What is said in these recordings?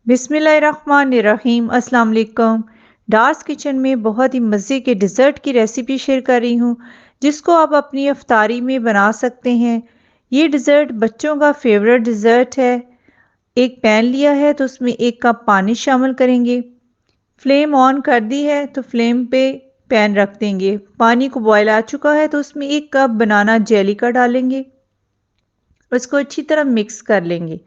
बिस्मिल्लाहिर्रहमानिर्रहीम। अस्सलाम वालेकुम। डार्स किचन में बहुत ही मज़े के डिज़र्ट की रेसिपी शेयर कर रही हूँ, जिसको आप अपनी इफ्तारी में बना सकते हैं। ये डिज़र्ट बच्चों का फेवरेट डिज़र्ट है। एक पैन लिया है तो उसमें 1 कप पानी शामिल करेंगे। फ्लेम ऑन कर दी है तो फ्लेम पे पैन रख देंगे। पानी को बॉयल आ चुका है तो उसमें 1 कप बनाना जेली का डालेंगे और इसको अच्छी तरह मिक्स कर लेंगे।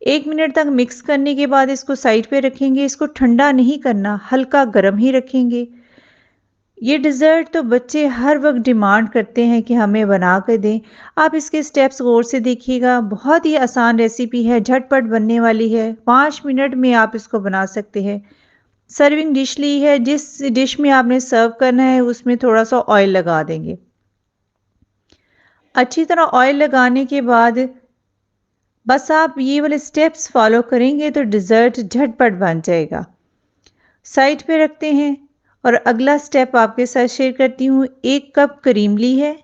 1 मिनट तक मिक्स करने के बाद इसको साइड पे रखेंगे। इसको ठंडा नहीं करना, हल्का गर्म ही रखेंगे। ये डिज़र्ट तो बच्चे हर वक्त डिमांड करते हैं कि हमें बना कर दें। आप इसके स्टेप्स गौर से देखिएगा। बहुत ही आसान रेसिपी है, झटपट बनने वाली है। 5 मिनट में आप इसको बना सकते हैं। सर्विंग डिश ली है, जिस डिश में आपने सर्व करना है उसमें थोड़ा सा ऑयल लगा देंगे। अच्छी तरह ऑयल लगाने के बाद बस आप ये वाले स्टेप्स फॉलो करेंगे तो डिज़र्ट झटपट बन जाएगा। साइड पे रखते हैं और अगला स्टेप आपके साथ शेयर करती हूँ। 1 कप क्रीम ली है।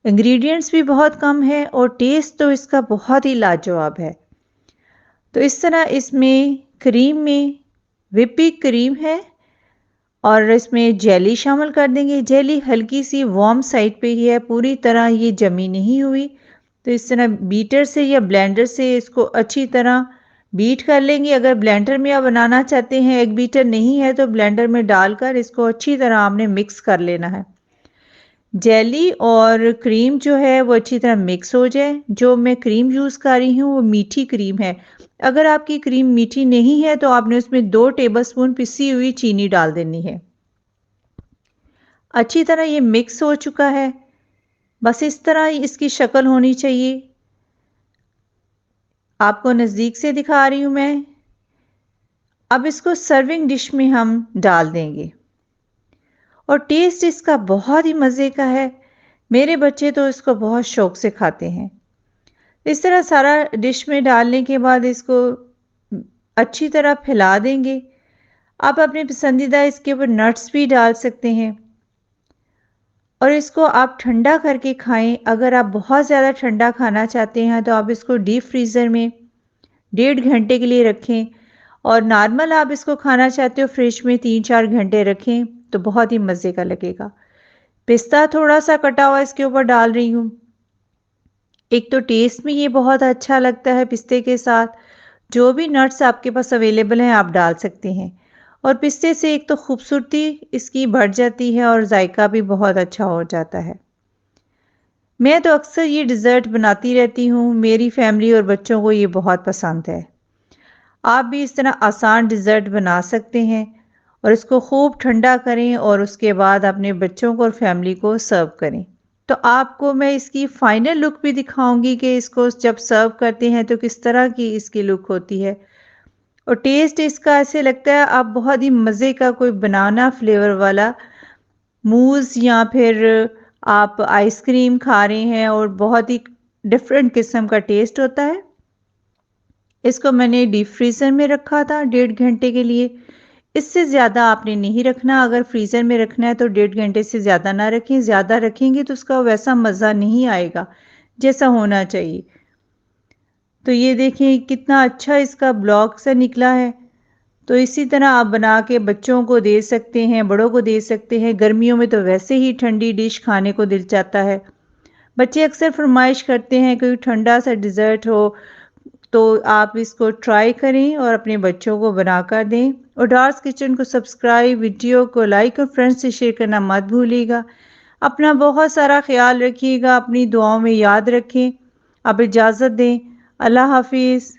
इंग्रेडिएंट्स भी बहुत कम है और टेस्ट तो इसका बहुत ही लाजवाब है। तो इस तरह इसमें क्रीम में व्हिपिंग क्रीम है और इसमें जेली शामिल कर देंगे। जेली हल्की सी वार्म साइड पे ही है, पूरी तरह ये जमी नहीं हुई। तो इस तरह बीटर से या ब्लेंडर से इसको अच्छी तरह बीट कर लेंगे। अगर ब्लेंडर में आप बनाना चाहते हैं, एग बीटर नहीं है तो ब्लेंडर में डालकर इसको अच्छी तरह आपने मिक्स कर लेना है। जेली और क्रीम जो है वो अच्छी तरह मिक्स हो जाए। जो मैं क्रीम यूज़ कर रही हूँ वो मीठी क्रीम है। अगर आपकी क्रीम मीठी नहीं है तो आपने उसमें 2 टेबलस्पून पिसी हुई चीनी डाल देनी है। अच्छी तरह ये मिक्स हो चुका है। बस इस तरह इसकी शक्ल होनी चाहिए। आपको नज़दीक से दिखा रही हूँ मैं। अब इसको सर्विंग डिश में हम डाल देंगे और टेस्ट इसका बहुत ही मज़े का है। मेरे बच्चे तो इसको बहुत शौक से खाते हैं। इस तरह सारा डिश में डालने के बाद इसको अच्छी तरह फैला देंगे। आप अपने पसंदीदा इसके ऊपर नट्स भी डाल सकते हैं और इसको आप ठंडा करके खाएं। अगर आप बहुत ज़्यादा ठंडा खाना चाहते हैं तो आप इसको डीप फ्रीज़र में 1.5 घंटे के लिए रखें और नॉर्मल आप इसको खाना चाहते हो फ्रिज में 3-4 घंटे रखें तो बहुत ही मज़े का लगेगा। पिस्ता थोड़ा सा कटा हुआ इसके ऊपर डाल रही हूँ। एक तो टेस्ट में ये बहुत अच्छा लगता है पिस्ते के साथ। जो भी नट्स आपके पास अवेलेबल हैं आप डाल सकते हैं और पिस्ते से एक तो खूबसूरती इसकी बढ़ जाती है और जायका भी बहुत अच्छा हो जाता है। मैं तो अक्सर ये डिज़र्ट बनाती रहती हूँ। मेरी फैमिली और बच्चों को ये बहुत पसंद है। आप भी इस तरह आसान डिज़र्ट बना सकते हैं और इसको खूब ठंडा करें और उसके बाद अपने बच्चों को और फैमिली को सर्व करें। तो आपको मैं इसकी फाइनल लुक भी दिखाऊंगी कि इसको जब सर्व करते हैं तो किस तरह की इसकी लुक होती है और टेस्ट इसका ऐसे लगता है आप बहुत ही मज़े का कोई बनाना फ्लेवर वाला मूज़ या फिर आप आइसक्रीम खा रहे हैं और बहुत ही डिफरेंट किस्म का टेस्ट होता है। इसको मैंने डीप फ्रीज़र में रखा था 1.5 घंटे के लिए। इससे ज़्यादा आपने नहीं रखना। अगर फ्रीज़र में रखना है तो 1.5 घंटे से ज़्यादा ना रखें। ज़्यादा रखेंगे तो उसका वैसा मज़ा नहीं आएगा जैसा होना चाहिए। तो ये देखें कितना अच्छा इसका ब्लॉक सा निकला है। तो इसी तरह आप बना के बच्चों को दे सकते हैं, बड़ों को दे सकते हैं। गर्मियों में तो वैसे ही ठंडी डिश खाने को दिल चाहता है। बच्चे अक्सर फरमाइश करते हैं कोई ठंडा सा डिज़र्ट हो, तो आप इसको ट्राई करें और अपने बच्चों को बनाकर दें। और डार्स किचन को सब्सक्राइब, वीडियो को लाइक और फ्रेंड्स से शेयर करना मत भूलिएगा। अपना बहुत सारा ख्याल रखिएगा, अपनी दुआओं में याद रखें। अब इजाज़त दें। अल्लाह हाफिज़।